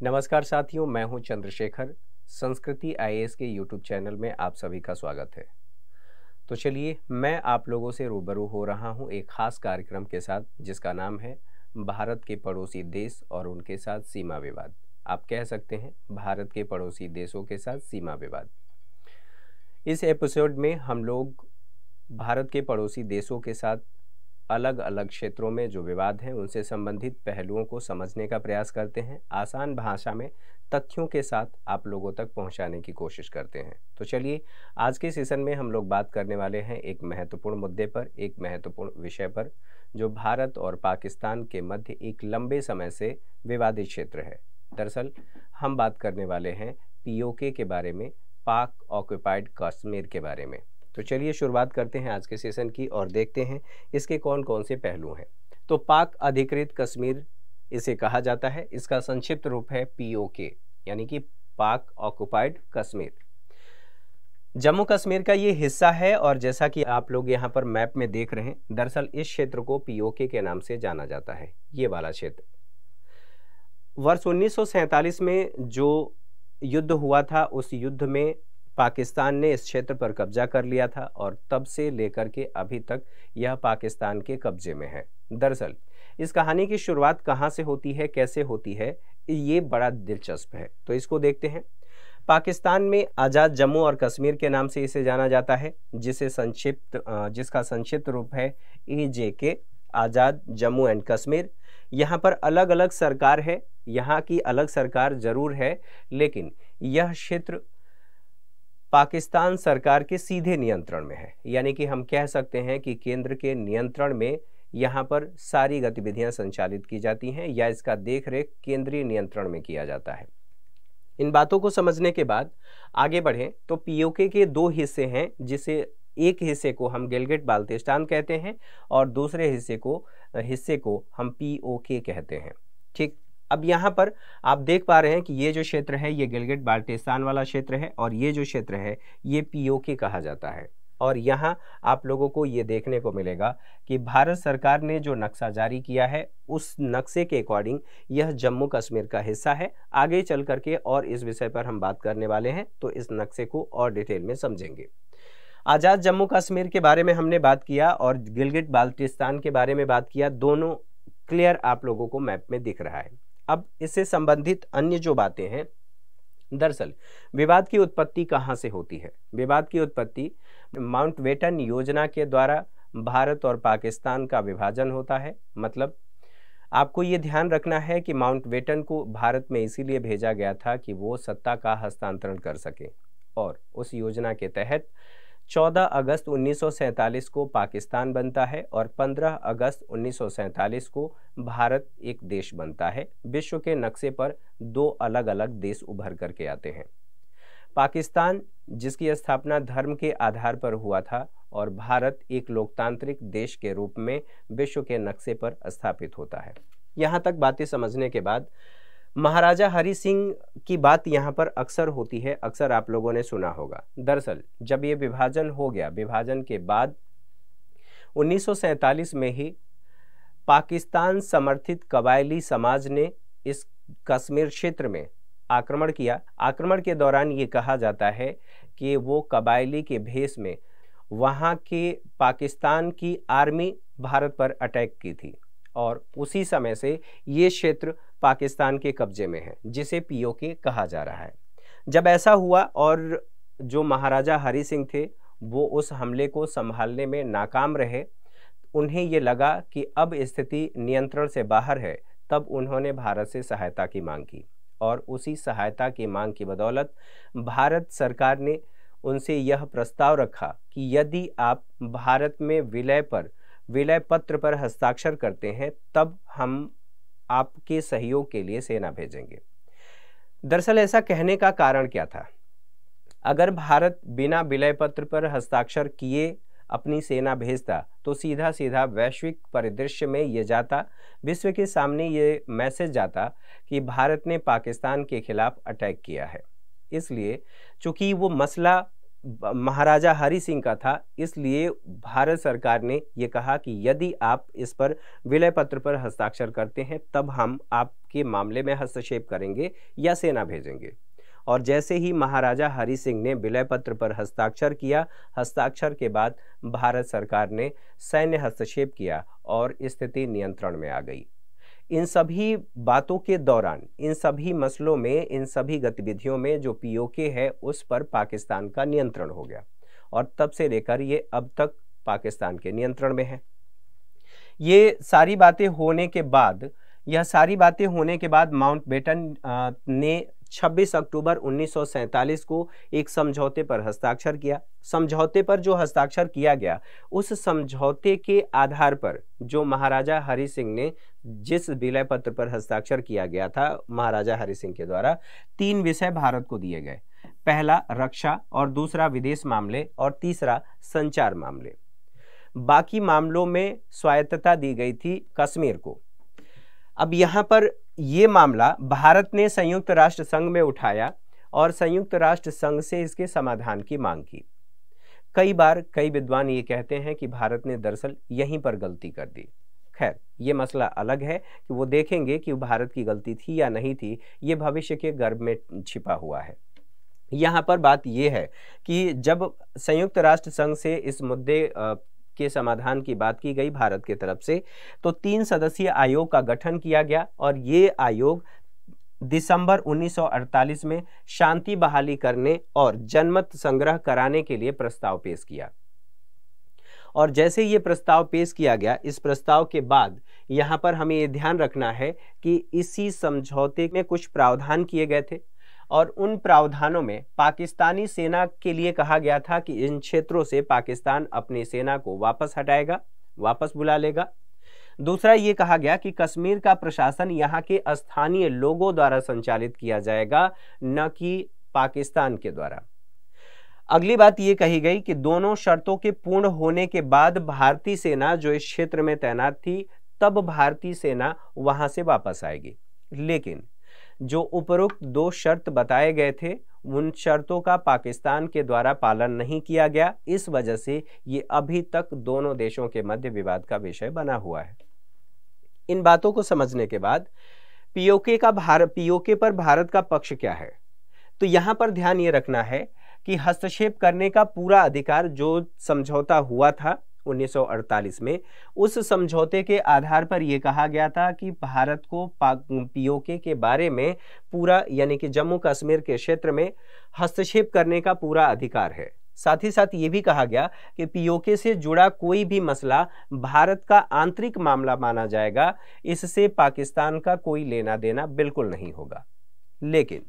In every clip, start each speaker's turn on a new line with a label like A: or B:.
A: नमस्कार साथियों, मैं हूं चंद्रशेखर। संस्कृति आईएएस के यूट्यूब चैनल में आप सभी का स्वागत है। तो चलिए, मैं आप लोगों से रूबरू हो रहा हूं एक खास कार्यक्रम के साथ जिसका नाम है भारत के पड़ोसी देश और उनके साथ सीमा विवाद। आप कह सकते हैं भारत के पड़ोसी देशों के साथ सीमा विवाद। इस एपिसोड में हम लोग भारत के पड़ोसी देशों के साथ अलग अलग क्षेत्रों में जो विवाद हैं उनसे संबंधित पहलुओं को समझने का प्रयास करते हैं, आसान भाषा में तथ्यों के साथ आप लोगों तक पहुंचाने की कोशिश करते हैं। तो चलिए, आज के सेशन में हम लोग बात करने वाले हैं एक महत्वपूर्ण मुद्दे पर, एक महत्वपूर्ण विषय पर जो भारत और पाकिस्तान के मध्य एक लंबे समय से विवादित क्षेत्र है। दरअसल हम बात करने वाले हैं पीओके के बारे में, पाक ऑक्युपाइड कश्मीर के बारे में। तो चलिए शुरुआत करते हैं आज के सेशन की और देखते हैं इसके कौन कौन से पहलू हैं। तो पाक अधिकृत कश्मीर इसे कहा जाता है। इसका संक्षिप्त रूप है पीओके, यानी कि पाक ऑक्युपाइड कश्मीर। जम्मू कश्मीर का ये हिस्सा है और जैसा कि आप लोग यहाँ पर मैप में देख रहे हैं, दरअसल इस क्षेत्र को पीओके के नाम से जाना जाता है। ये वाला क्षेत्र वर्ष 1947 में जो युद्ध हुआ था, उस युद्ध में पाकिस्तान ने इस क्षेत्र पर कब्जा कर लिया था और तब से लेकर के अभी तक यह पाकिस्तान के कब्जे में है। दरअसल इस कहानी की शुरुआत कहाँ से होती है, कैसे होती है, ये बड़ा दिलचस्प है। तो इसको देखते हैं। पाकिस्तान में आज़ाद जम्मू और कश्मीर के नाम से इसे जाना जाता है, जिसका संक्षिप्त रूप है AJK, Azad Jammu and Kashmir. यहाँ पर अलग अलग सरकार है, यहाँ की अलग सरकार जरूर है, लेकिन यह क्षेत्र पाकिस्तान सरकार के सीधे नियंत्रण में है। यानी कि हम कह सकते हैं कि केंद्र के नियंत्रण में यहाँ पर सारी गतिविधियां संचालित की जाती हैं या इसका देखरेख केंद्रीय नियंत्रण में किया जाता है। इन बातों को समझने के बाद आगे बढ़ें तो पीओके के दो हिस्से हैं, जिसे एक हिस्से को हम गिलगिट बाल्टिस्तान कहते हैं और दूसरे हिस्से को हम पीओके कहते हैं। ठीक, अब यहाँ पर आप देख पा रहे हैं कि ये जो क्षेत्र है ये गिलगिट बाल्टिस्तान वाला क्षेत्र है और ये जो क्षेत्र है ये पीओके कहा जाता है। और यहाँ आप लोगों को ये देखने को मिलेगा कि भारत सरकार ने जो नक्शा जारी किया है उस नक्शे के अकॉर्डिंग यह जम्मू कश्मीर का हिस्सा है। आगे चल करके और इस विषय पर हम बात करने वाले हैं, तो इस नक्शे को और डिटेल में समझेंगे। आज़ाद जम्मू कश्मीर के बारे में हमने बात किया और गिलगिट बाल्टिस्तान के बारे में बात किया, दोनों क्लियर आप लोगों को मैप में दिख रहा है। अब इससे संबंधित अन्य जो बातें हैं, दरअसल विवाद की उत्पत्ति कहाँ से होती है? विवाद की उत्पत्ति माउंटबेटन योजना के द्वारा भारत और पाकिस्तान का विभाजन होता है। मतलब आपको ये ध्यान रखना है कि माउंटबेटन को भारत में इसीलिए भेजा गया था कि वो सत्ता का हस्तांतरण कर सके और उस योजना के तहत 14 अगस्त 1947 को पाकिस्तान बनता है और 15 अगस्त 1947 को भारत एक देश बनता है। विश्व के नक्शे पर दो अलग अलग देश उभर करके आते हैं। पाकिस्तान, जिसकी स्थापना धर्म के आधार पर हुआ था, और भारत एक लोकतांत्रिक देश के रूप में विश्व के नक्शे पर स्थापित होता है। यहाँ तक बातें समझने के बाद महाराजा हरि सिंह की बात यहाँ पर अक्सर होती है, अक्सर आप लोगों ने सुना होगा। दरअसल जब ये विभाजन हो गया, विभाजन के बाद 1947 में ही पाकिस्तान समर्थित कबायली समाज ने इस कश्मीर क्षेत्र में आक्रमण किया। आक्रमण के दौरान ये कहा जाता है कि वो कबायली के भेष में वहाँ के पाकिस्तान की आर्मी भारत पर अटैक की थी और उसी समय से ये क्षेत्र पाकिस्तान के कब्जे में है, जिसे पीओके कहा जा रहा है। जब ऐसा हुआ और जो महाराजा हरि सिंह थे वो उस हमले को संभालने में नाकाम रहे, उन्हें ये लगा कि अब स्थिति नियंत्रण से बाहर है, तब उन्होंने भारत से सहायता की मांग की और उसी सहायता की मांग की बदौलत भारत सरकार ने उनसे यह प्रस्ताव रखा कि यदि आप भारत में विलय पत्र पर हस्ताक्षर करते हैं तब हम आपके सहयोग के लिए सेना भेजेंगे। दरअसल ऐसा कहने का कारण क्या था? अगर भारत बिना विलय पत्र पर हस्ताक्षर किए अपनी सेना भेजता तो सीधा सीधा वैश्विक परिदृश्य में ये जाता, विश्व के सामने ये मैसेज जाता कि भारत ने पाकिस्तान के खिलाफ अटैक किया है। इसलिए चूंकि वो मसला महाराजा हरि सिंह का था, इसलिए भारत सरकार ने ये कहा कि यदि आप इस पर विलय पत्र पर हस्ताक्षर करते हैं तब हम आपके मामले में हस्तक्षेप करेंगे या सेना भेजेंगे। और जैसे ही महाराजा हरि सिंह ने विलय पत्र पर हस्ताक्षर किया, हस्ताक्षर के बाद भारत सरकार ने सैन्य हस्तक्षेप किया और स्थिति नियंत्रण में आ गई। इन सभी बातों के दौरान, इन सभी मसलों में, इन सभी गतिविधियों में जो पीओके है उस पर पाकिस्तान का नियंत्रण हो गया और तब से लेकर ये अब तक पाकिस्तान के नियंत्रण में है। ये सारी बातें होने के बाद माउंटबेटन ने 26 अक्टूबर 1947 को एक समझौते पर हस्ताक्षर किया। समझौते पर जो हस्ताक्षर किया गया, उस समझौते के आधार पर जो महाराजा हरि सिंह ने जिस विलय पत्र पर हस्ताक्षर किया गया था महाराजा हरि सिंह के द्वारा, 3 विषय भारत को दिए गए। पहला रक्षा, और दूसरा विदेश मामले, और तीसरा संचार मामले। बाकी मामलों में स्वायत्तता दी गई थी कश्मीर को। अब यहाँ पर ये मामला भारत ने संयुक्त राष्ट्र संघ में उठाया और संयुक्त राष्ट्र संघ से इसके समाधान की मांग की। कई बार कई विद्वान ये कहते हैं कि भारत ने दरअसल यहीं पर गलती कर दी। खैर, ये मसला अलग है कि वो देखेंगे कि भारत की गलती थी या नहीं थी, ये भविष्य के गर्भ में छिपा हुआ है। यहाँ पर बात ये है कि जब संयुक्त राष्ट्र संघ से इस मुद्दे के समाधान की बात की गई भारत की तरफ से, तो 3 सदस्यीय आयोग का गठन किया गया और ये आयोग दिसंबर 1948 में शांति बहाली करने और जनमत संग्रह कराने के लिए प्रस्ताव पेश किया। और जैसे ये प्रस्ताव पेश किया गया, इस प्रस्ताव के बाद यहाँ पर हमें ये ध्यान रखना है कि इसी समझौते में कुछ प्रावधान किए गए थे और उन प्रावधानों में पाकिस्तानी सेना के लिए कहा गया था कि इन क्षेत्रों से पाकिस्तान अपनी सेना को वापस हटाएगा, वापस बुला लेगा। दूसरा ये कहा गया कि कश्मीर का प्रशासन यहाँ के स्थानीय लोगों द्वारा संचालित किया जाएगा, न कि पाकिस्तान के द्वारा। अगली बात ये कही गई कि दोनों शर्तों के पूर्ण होने के बाद भारतीय सेना जो इस क्षेत्र में तैनात थी, तब भारतीय सेना वहां से वापस आएगी। लेकिन जो उपरोक्त 2 शर्त बताए गए थे, उन शर्तों का पाकिस्तान के द्वारा पालन नहीं किया गया। इस वजह से ये अभी तक दोनों देशों के मध्य विवाद का विषय बना हुआ है। इन बातों को समझने के बाद पीओके पर भारत का पक्ष क्या है, तो यहां पर ध्यान ये रखना है कि हस्तक्षेप करने का पूरा अधिकार जो समझौता हुआ था 1948 में, उस समझौते के आधार पर यह कहा गया था कि भारत को पीओके के बारे में पूरा, यानी कि जम्मू कश्मीर के क्षेत्र में हस्तक्षेप करने का पूरा अधिकार है। साथ ही साथ ये भी कहा गया कि पीओके से जुड़ा कोई भी मसला भारत का आंतरिक मामला माना जाएगा, इससे पाकिस्तान का कोई लेना देना बिल्कुल नहीं होगा। लेकिन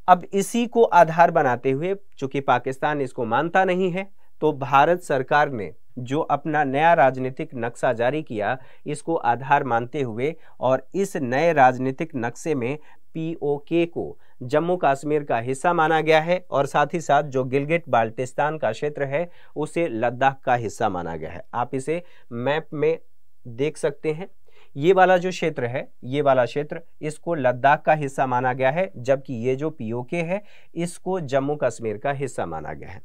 A: अब इसी को आधार बनाते हुए, चूंकि पाकिस्तान इसको मानता नहीं है, तो भारत सरकार ने जो अपना नया राजनीतिक नक्शा जारी किया, इसको आधार मानते हुए, और इस नए राजनीतिक नक्शे में पीओके को जम्मू कश्मीर का हिस्सा माना गया है और साथ ही साथ जो गिलगिट बाल्टिस्तान का क्षेत्र है उसे लद्दाख का हिस्सा माना गया है। आप इसे मैप में देख सकते हैं। ये वाला जो क्षेत्र है, ये वाला क्षेत्र, इसको लद्दाख का हिस्सा माना गया है, जबकि ये जो पीओके है इसको जम्मू कश्मीर का हिस्सा माना गया है।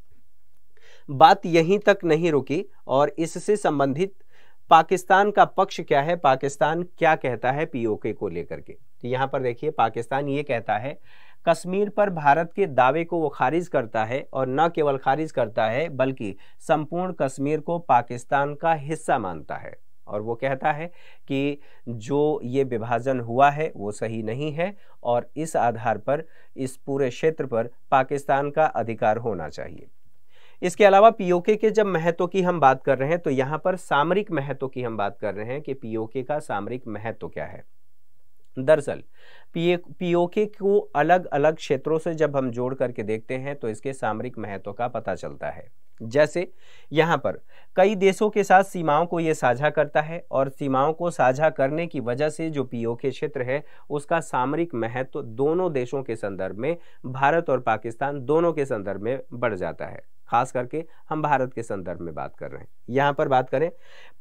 A: बात यहीं तक नहीं रुकी और इससे संबंधित पाकिस्तान का पक्ष क्या है, पाकिस्तान क्या कहता है पीओके को लेकर के। तो यहाँ पर देखिए, पाकिस्तान ये कहता है कश्मीर पर भारत के दावे को वो खारिज करता है, और न केवल खारिज करता है बल्कि संपूर्ण कश्मीर को पाकिस्तान का हिस्सा मानता है। और वो कहता है कि जो ये विभाजन हुआ है वो सही नहीं है और इस आधार पर इस पूरे क्षेत्र पर पाकिस्तान का अधिकार होना चाहिए। इसके अलावा पीओके के जब महत्व की हम बात कर रहे हैं तो यहाँ पर सामरिक महत्व की हम बात कर रहे हैं कि पीओके का सामरिक महत्व क्या है। दरअसल पीओके को अलग अलग क्षेत्रों से जब हम जोड़ करके देखते हैं तो इसके सामरिक महत्व का पता चलता है। जैसे यहाँ पर कई देशों के साथ सीमाओं को ये साझा करता है और सीमाओं को साझा करने की वजह से जो पीओके क्षेत्र है उसका सामरिक महत्व दोनों देशों के संदर्भ में, भारत और पाकिस्तान दोनों के संदर्भ में बढ़ जाता है। खास करके हम भारत के संदर्भ में बात कर रहे हैं। यहाँ पर बात करें,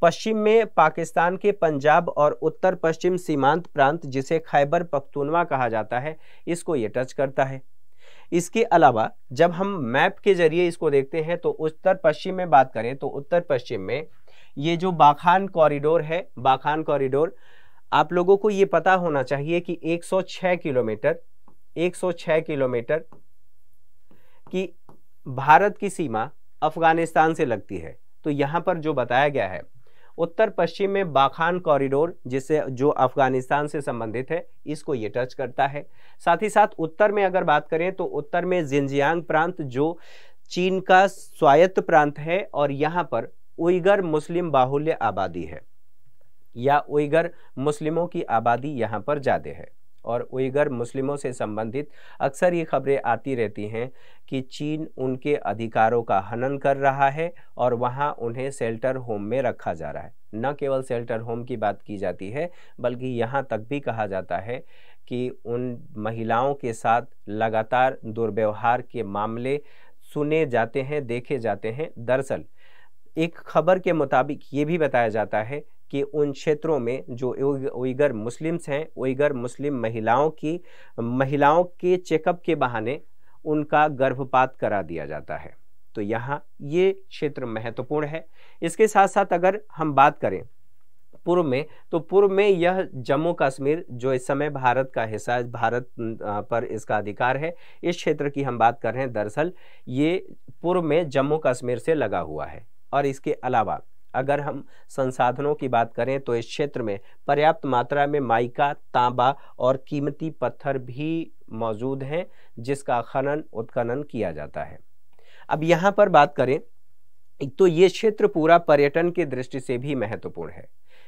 A: पश्चिम में पाकिस्तान के पंजाब और उत्तर पश्चिम सीमांत प्रांत जिसे खैबर पख्तूनवा कहा जाता है, इसको ये टच करता है। इसके अलावा जब हम मैप के जरिए इसको देखते हैं तो उत्तर पश्चिम में बात करें तो उत्तर पश्चिम में ये जो बाखान कॉरिडोर है, बाखान कॉरिडोर, आप लोगों को ये पता होना चाहिए कि 106 किलोमीटर की भारत की सीमा अफगानिस्तान से लगती है। तो यहां पर जो बताया गया है उत्तर पश्चिम में बाखान कॉरिडोर, जिससे जो अफगानिस्तान से संबंधित है, इसको ये टच करता है। साथ ही साथ उत्तर में अगर बात करें तो उत्तर में जिनजियांग प्रांत जो चीन का स्वायत्त प्रांत है और यहाँ पर उइगर मुस्लिम बाहुल्य आबादी है या उइगर मुस्लिमों की आबादी यहाँ पर ज़्यादा है। और उइगर मुस्लिमों से संबंधित अक्सर ये खबरें आती रहती हैं कि चीन उनके अधिकारों का हनन कर रहा है और वहाँ उन्हें शेल्टर होम में रखा जा रहा है। न केवल शेल्टर होम की बात की जाती है बल्कि यहाँ तक भी कहा जाता है कि उन महिलाओं के साथ लगातार दुर्व्यवहार के मामले सुने जाते हैं, देखे जाते हैं। दरअसल एक खबर के मुताबिक ये भी बताया जाता है कि उन क्षेत्रों में जो उइगर मुस्लिम्स हैं, उइगर मुस्लिम महिलाओं के चेकअप के बहाने उनका गर्भपात करा दिया जाता है। तो यहाँ ये क्षेत्र महत्वपूर्ण है। इसके साथ साथ अगर हम बात करें पूर्व में, तो पूर्व में यह जम्मू कश्मीर जो इस समय भारत का हिस्सा है, भारत पर इसका अधिकार है, इस क्षेत्र की हम बात कर रहे हैं। दरअसल ये पूर्व में जम्मू कश्मीर से लगा हुआ है। और इसके अलावा अगर हम संसाधनों की बात करें तो इस क्षेत्र में पर्याप्त मात्रा में माइका, तांबा और कीमती पत्थर भी मौजूद हैं जिसका खनन उत्खनन किया जाता है। अब यहाँ पर बात करें तो ये क्षेत्र पूरा पर्यटन की दृष्टि से भी महत्वपूर्ण है।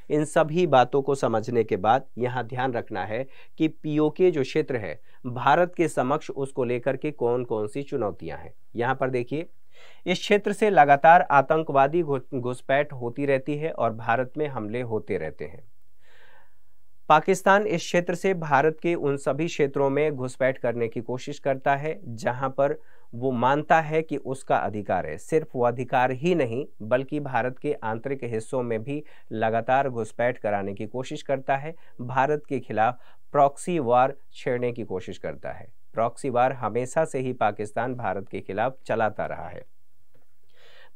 A: इन सभी बातों को समझने के बाद यहाँ ध्यान रखना है कि पीओके जो क्षेत्र है भारत के समक्ष उसको लेकर के कौन कौन सी चुनौतियां हैं। यहाँ पर देखिए, इस क्षेत्र से लगातार आतंकवादी घुसपैठ होती रहती है और भारत में हमले होते रहते हैं। पाकिस्तान इस क्षेत्र से भारत के उन सभी क्षेत्रों में घुसपैठ करने की कोशिश करता है जहां पर वो मानता है कि उसका अधिकार है। सिर्फ वो अधिकार ही नहीं बल्कि भारत के आंतरिक हिस्सों में भी लगातार घुसपैठ कराने की कोशिश करता है। भारत के खिलाफ प्रॉक्सी वार छेड़ने की कोशिश करता है। प्रॉक्सी वार हमेशा से ही पाकिस्तान भारत के खिलाफ चलाता रहा है।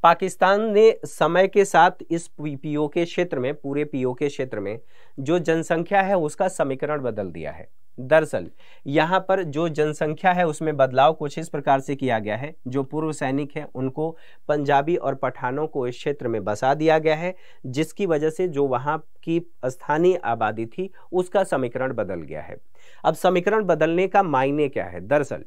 A: पाकिस्तान ने समय के साथ इस पीओके क्षेत्र में, पूरे पीओके क्षेत्र में जो जनसंख्या है उसका समीकरण बदल दिया है। दरअसल यहाँ पर जो जनसंख्या है उसमें बदलाव कुछ इस प्रकार से किया गया है। जो पूर्व सैनिक हैं उनको पंजाबी और पठानों को इस क्षेत्र में बसा दिया गया है, जिसकी वजह से जो वहाँ की स्थानीय आबादी थी उसका समीकरण बदल गया है। अब समीकरण बदलने का मायने क्या है? दरअसल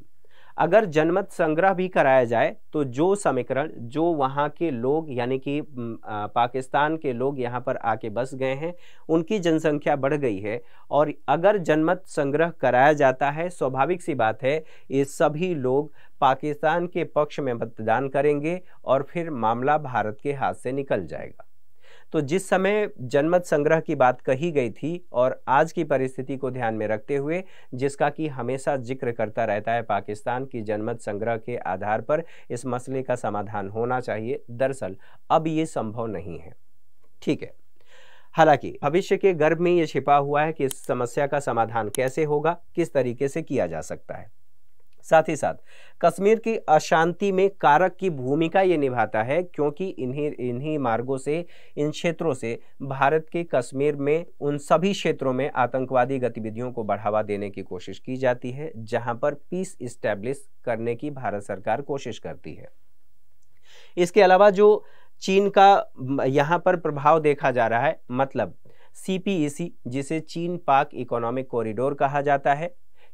A: अगर जनमत संग्रह भी कराया जाए तो जो समीकरण, जो वहाँ के लोग यानी कि पाकिस्तान के लोग यहाँ पर आके बस गए हैं उनकी जनसंख्या बढ़ गई है और अगर जनमत संग्रह कराया जाता है, स्वाभाविक सी बात है ये सभी लोग पाकिस्तान के पक्ष में मतदान करेंगे और फिर मामला भारत के हाथ से निकल जाएगा। तो जिस समय जनमत संग्रह की बात कही गई थी और आज की परिस्थिति को ध्यान में रखते हुए, जिसका कि हमेशा जिक्र करता रहता है पाकिस्तान की जनमत संग्रह के आधार पर इस मसले का समाधान होना चाहिए, दरअसल अब ये संभव नहीं है। ठीक है, हालांकि भविष्य के गर्भ में ये छिपा हुआ है कि इस समस्या का समाधान कैसे होगा, किस तरीके से किया जा सकता है। साथ ही साथ कश्मीर की अशांति में कारक की भूमिका ये निभाता है क्योंकि इन्हीं मार्गों से, इन क्षेत्रों से भारत के कश्मीर में उन सभी क्षेत्रों में आतंकवादी गतिविधियों को बढ़ावा देने की कोशिश की जाती है जहां पर पीस इस्टेब्लिश करने की भारत सरकार कोशिश करती है। इसके अलावा जो चीन का यहाँ पर प्रभाव देखा जा रहा है, मतलब CPEC जिसे चीन पाक इकोनॉमिक कॉरिडोर कहा जाता है,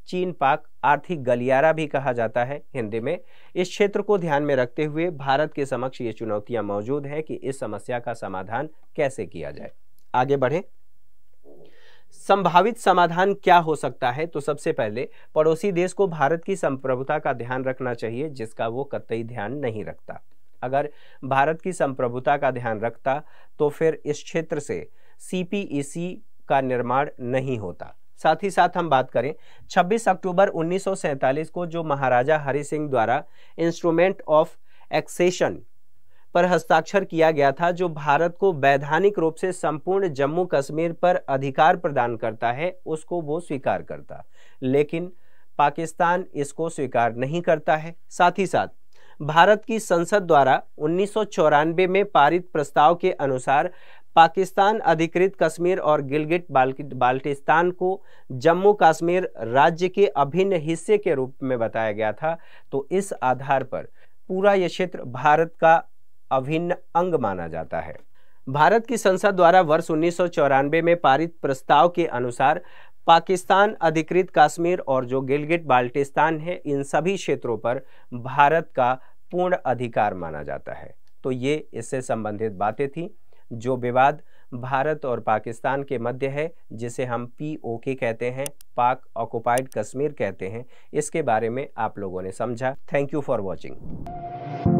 A: चीन पाक आर्थिक गलियारा भी कहा जाता है हिंदी में, इस क्षेत्र को ध्यान में रखते हुए भारत के समक्ष ये चुनौतियां मौजूद हैं कि इस समस्या का समाधान कैसे किया जाए। आगे बढ़ें, संभावित समाधान क्या हो सकता है? तो सबसे पहले पड़ोसी देश को भारत की संप्रभुता का ध्यान रखना चाहिए, जिसका वो कतई ध्यान नहीं रखता। अगर भारत की संप्रभुता का ध्यान रखता तो फिर इस क्षेत्र से CPEC का निर्माण नहीं होता। साथ ही साथ हम बात करें 26 अक्टूबर 1947 को जो महाराजा हरि सिंह द्वारा इंस्ट्रूमेंट ऑफ एक्सेशन पर हस्ताक्षर किया गया था, जो भारत को वैधानिक रूप से संपूर्ण जम्मू कश्मीर पर अधिकार प्रदान करता है, उसको वो स्वीकार करता। लेकिन पाकिस्तान इसको स्वीकार नहीं करता है। साथ ही साथ भारत की संसद द्वारा 1994 में पारित प्रस्ताव के अनुसार पाकिस्तान अधिकृत कश्मीर और गिलगिट बाल्टिस्तान को जम्मू कश्मीर राज्य के अभिन्न हिस्से के रूप में बताया गया था। तो इस आधार पर पूरा यह क्षेत्र भारत का अभिन्न अंग माना जाता है। भारत की संसद द्वारा वर्ष 1994 में पारित प्रस्ताव के अनुसार पाकिस्तान अधिकृत कश्मीर और जो गिलगिट बाल्टिस्तान है, इन सभी क्षेत्रों पर भारत का पूर्ण अधिकार माना जाता है। तो ये इससे संबंधित बातें थी। जो विवाद भारत और पाकिस्तान के मध्य है, जिसे हम POK कहते हैं, पाक ऑक्युपाइड कश्मीर कहते हैं, इसके बारे में आप लोगों ने समझा। Thank you for watching.